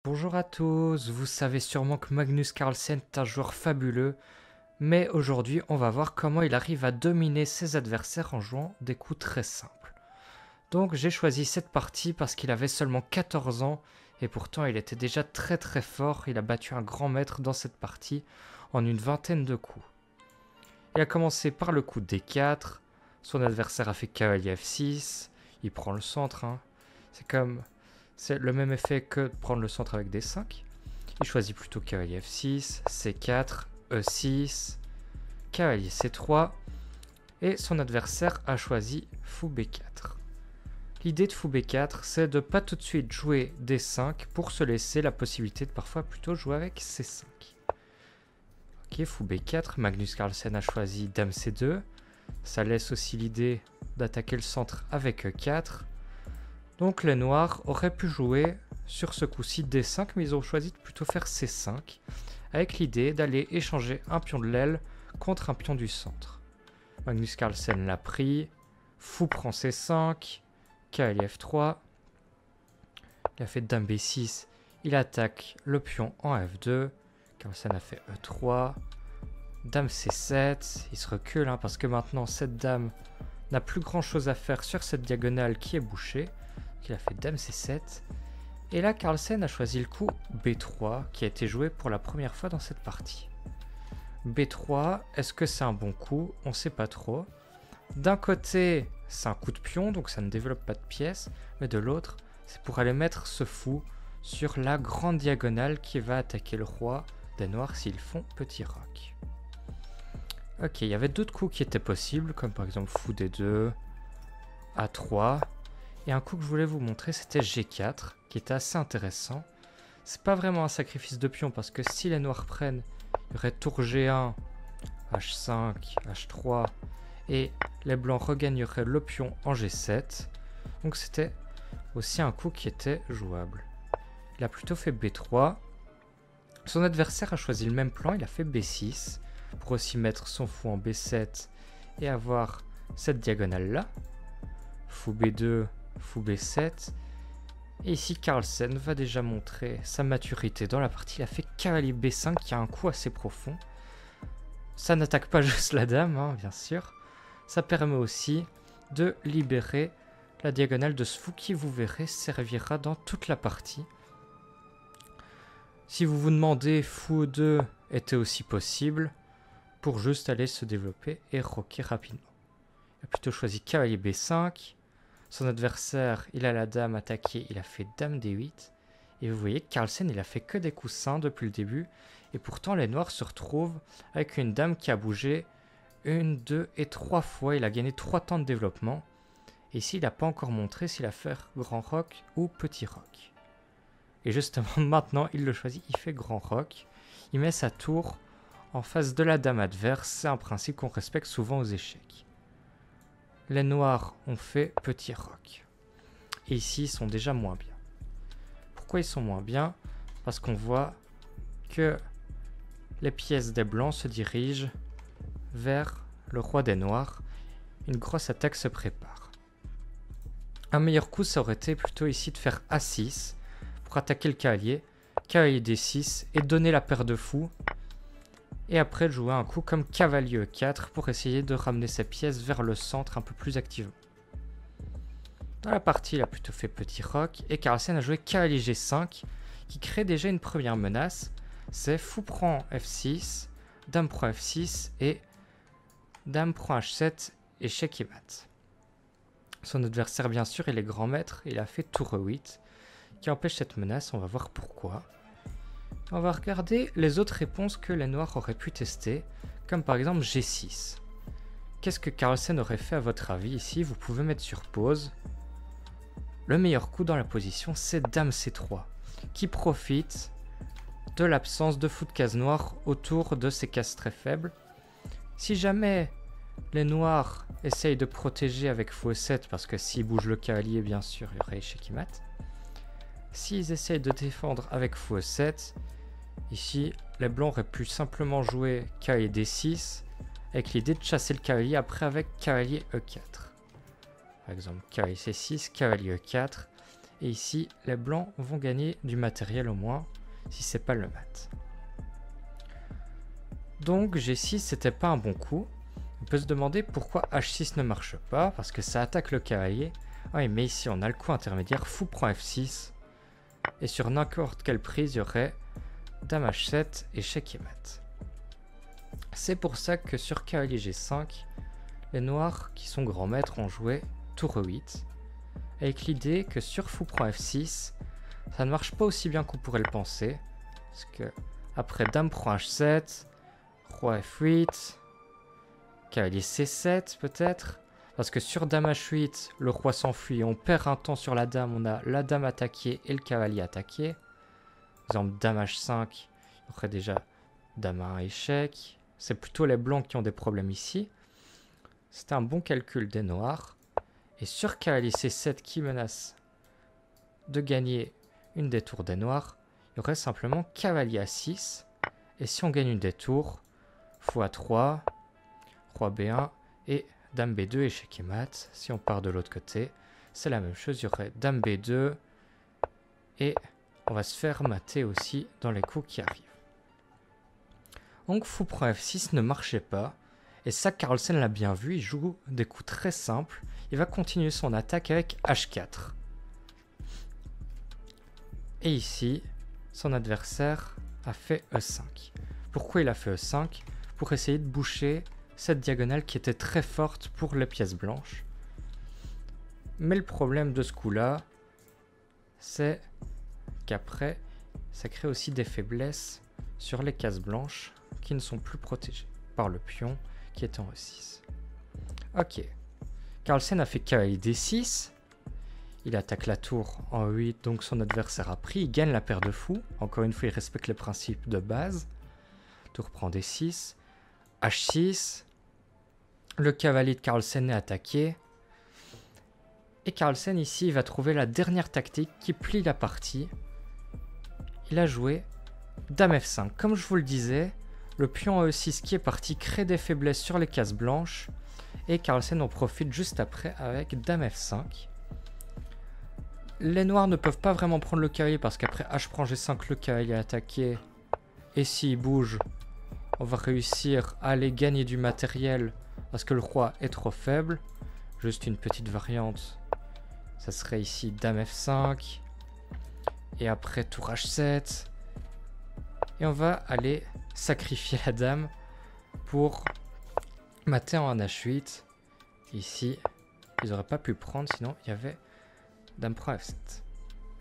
Bonjour à tous, vous savez sûrement que Magnus Carlsen est un joueur fabuleux, mais aujourd'hui on va voir comment il arrive à dominer ses adversaires en jouant des coups très simples. Donc j'ai choisi cette partie parce qu'il avait seulement 14 ans et pourtant il était déjà très fort, il a battu un grand maître dans cette partie en une vingtaine de coups. Il a commencé par le coup D4, son adversaire a fait cavalier F6, il prend le centre, c'est le même effet que de prendre le centre avec D5. Il choisit plutôt cavalier F6, C4, E6, cavalier C3 et son adversaire a choisi fou B4. L'idée de fou B4, c'est de pas tout de suite jouer D5 pour se laisser la possibilité de parfois plutôt jouer avec C5. Ok, fou B4, Magnus Carlsen a choisi dame C2. Ça laisse aussi l'idée d'attaquer le centre avec E4. Donc les noirs auraient pu jouer sur ce coup-ci D5, mais ils ont choisi de plutôt faire C5, avec l'idée d'aller échanger un pion de l'aile contre un pion du centre. Magnus Carlsen l'a pris, fou prend C5, cavalier F3, il a fait dame B6, il attaque le pion en F2, Carlsen a fait E3, dame C7, il se recule parce que maintenant cette dame n'a plus grand chose à faire sur cette diagonale qui est bouchée. Il a fait dame C7 et là Carlsen a choisi le coup B3 qui a été joué pour la première fois dans cette partie. B3, est-ce que c'est un bon coup? On ne sait pas trop. D'un côté c'est un coup de pion donc ça ne développe pas de pièces, mais de l'autre c'est pour aller mettre ce fou sur la grande diagonale qui va attaquer le roi des noirs s'ils font petit roc. Ok, il y avait d'autres coups qui étaient possibles comme par exemple fou D2, A3. Et un coup que je voulais vous montrer, c'était G4, qui était assez intéressant. C'est pas vraiment un sacrifice de pion, parce que si les noirs prennent, il y aurait tour G1, H5, H3, et les blancs regagneraient le pion en G7. Donc c'était aussi un coup qui était jouable. Il a plutôt fait B3. Son adversaire a choisi le même plan, il a fait B6, pour aussi mettre son fou en B7 et avoir cette diagonale-là. Fou B2, fou B7. Et ici, Carlsen va déjà montrer sa maturité dans la partie. Il a fait cavalier B5 qui a un coup assez profond. Ça n'attaque pas juste la dame, bien sûr. Ça permet aussi de libérer la diagonale de ce fou qui, vous verrez, servira dans toute la partie. Si vous vous demandez, fou E2 était aussi possible pour juste aller se développer et rocker rapidement. Il a plutôt choisi cavalier B5. Son adversaire, il a la dame attaquée, il a fait dame D8. Et vous voyez que Carlsen, il a fait que des coussins depuis le début. Et pourtant, les noirs se retrouvent avec une dame qui a bougé 1, 2 et 3 fois. Il a gagné 3 temps de développement. Et ici, il n'a pas encore montré s'il a fait grand roc ou petit roc. Et justement, maintenant, il le choisit, il fait grand roc. Il met sa tour en face de la dame adverse. C'est un principe qu'on respecte souvent aux échecs. Les noirs ont fait petit roc. Et ici, ils sont déjà moins bien. Pourquoi ils sont moins bien? Parce qu'on voit que les pièces des blancs se dirigent vers le roi des noirs. Une grosse attaque se prépare. Un meilleur coup, ça aurait été plutôt ici de faire A6 pour attaquer le cavalier D6 et donner la paire de fous. Et après de jouer un coup comme cavalier E4 pour essayer de ramener ses pièces vers le centre un peu plus activement. Dans la partie, il a plutôt fait petit roc et Carlsen a joué cavalier G5 qui crée déjà une première menace. C'est fou prend F6, dame prend F6 et dame prend H7 et check et mat. Son adversaire, bien sûr, il est grand maître, il a fait tour E8 qui empêche cette menace, on va voir pourquoi. On va regarder les autres réponses que les noirs auraient pu tester, comme par exemple G6. Qu'est-ce que Carlsen aurait fait à votre avis ici? Vous pouvez mettre sur pause. Le meilleur coup dans la position, c'est dame C3, qui profite de l'absence de fou de case noire autour de ces cases très faibles. Si jamais les noirs essayent de protéger avec fou E7, parce que s'ils bougent le cavalier, bien sûr, il y aurait échec et mat. S'ils essayent de défendre avec fou E7, ici, les blancs auraient pu simplement jouer cavalier D6 avec l'idée de chasser le cavalier après avec cavalier E4. Par exemple, cavalier C6, cavalier E4. Et ici, les blancs vont gagner du matériel au moins, si c'est pas le mat. Donc G6, c'était pas un bon coup. On peut se demander pourquoi H6 ne marche pas, parce que ça attaque le cavalier. Oui, mais ici, on a le coup intermédiaire, fou prend F6. Et sur n'importe quelle prise, il y aurait Dame H7 et échec et mat. C'est pour ça que sur cavalier G5, les noirs qui sont grands maîtres ont joué tour E8. Avec l'idée que sur fou prend F6, ça ne marche pas aussi bien qu'on pourrait le penser. Parce que après Dame prend H7, Roi F8, cavalier C7 peut-être. Parce que sur Dame H8, le roi s'enfuit, on perd un temps sur la dame, on a la dame attaquée et le cavalier attaqué. Par exemple, Dame H5, il y aurait déjà Dame A1 échec. C'est plutôt les blancs qui ont des problèmes ici. C'était un bon calcul des noirs. Et sur cavalier C7 qui menace de gagner une des tours des noirs, il y aurait simplement cavalier A6. Et si on gagne une des tours, fou A3, roi B1 et Dame B2, échec et mat. Si on part de l'autre côté, c'est la même chose. Il y aurait Dame B2 et on va se faire mater aussi dans les coups qui arrivent. Donc fou prend F6 ne marchait pas. Et ça, Carlsen l'a bien vu. Il joue des coups très simples. Il va continuer son attaque avec H4. Et ici, son adversaire a fait E5. Pourquoi il a fait E5? Pour essayer de boucher cette diagonale qui était très forte pour les pièces blanches. Mais le problème de ce coup-là, c'est qu'après, ça crée aussi des faiblesses sur les cases blanches qui ne sont plus protégées par le pion qui est en E6. Ok. Carlsen a fait cavalier D6. Il attaque la tour en E8, donc son adversaire a pris. Il gagne la paire de fous. Encore une fois, il respecte les principes de base. Tour prend D6. H6. Le cavalier de Carlsen est attaqué. Et Carlsen ici va trouver la dernière tactique qui plie la partie. Il a joué Dame F5. Comme je vous le disais, le pion E6 qui est parti crée des faiblesses sur les cases blanches. Et Carlsen en profite juste après avec Dame F5. Les noirs ne peuvent pas vraiment prendre le cavalier parce qu'après H prend G5, le cavalier est attaqué. Et s'il bouge, on va réussir à aller gagner du matériel parce que le roi est trop faible. Juste une petite variante. Ça serait ici Dame F5. Et après tour H7. Et on va aller sacrifier la dame pour mater en H8. Ici, ils n'auraient pas pu prendre, sinon il y avait Dame prend F7.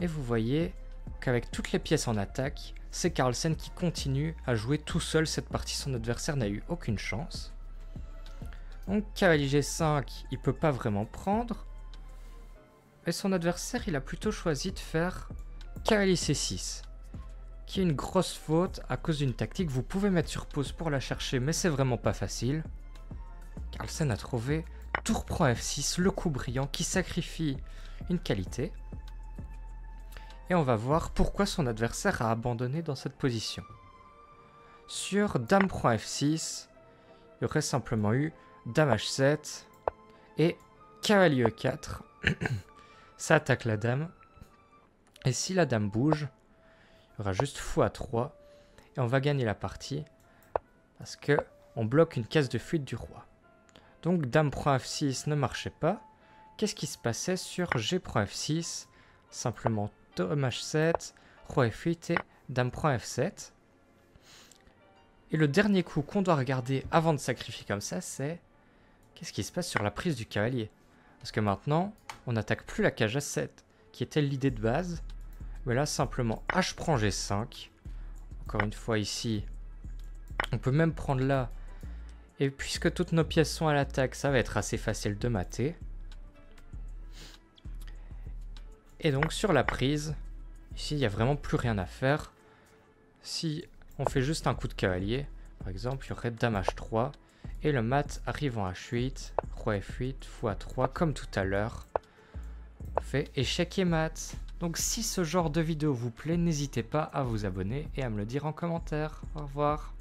Et vous voyez qu'avec toutes les pièces en attaque, c'est Carlsen qui continue à jouer tout seul cette partie. Son adversaire n'a eu aucune chance. Donc cavalier G5, il peut pas vraiment prendre. Et son adversaire, il a plutôt choisi de faire cavalier C6. Qui est une grosse faute à cause d'une tactique. Vous pouvez mettre sur pause pour la chercher, mais c'est vraiment pas facile. Carlsen a trouvé tour prend F6, le coup brillant qui sacrifie une qualité. Et on va voir pourquoi son adversaire a abandonné dans cette position. Sur Dame prend F6, il y aurait simplement eu Dame H7 et cavalier E4. Ça attaque la dame. Et si la dame bouge, il y aura juste fou A3 et on va gagner la partie parce que on bloque une case de fuite du roi. Donc Dame prend F6 ne marchait pas. Qu'est-ce qui se passait sur G prend F6? Simplement Dame H7, Roi F8 et Dame prend F7. Et le dernier coup qu'on doit regarder avant de sacrifier comme ça, c'est qu'est-ce qui se passe sur la prise du cavalier? Parce que maintenant, on n'attaque plus la cage A7, qui était l'idée de base. Mais là, simplement, H prend G5. Encore une fois, ici, on peut même prendre là. Et puisque toutes nos pièces sont à l'attaque, ça va être assez facile de mater. Et donc, sur la prise, ici, il n'y a vraiment plus rien à faire. Si on fait juste un coup de cavalier, par exemple, il y aurait Dame H3. Et le mat arrive en H8, Roi F8, Fou A3, comme tout à l'heure. On fait échec et mat. Donc si ce genre de vidéo vous plaît, n'hésitez pas à vous abonner et à me le dire en commentaire. Au revoir.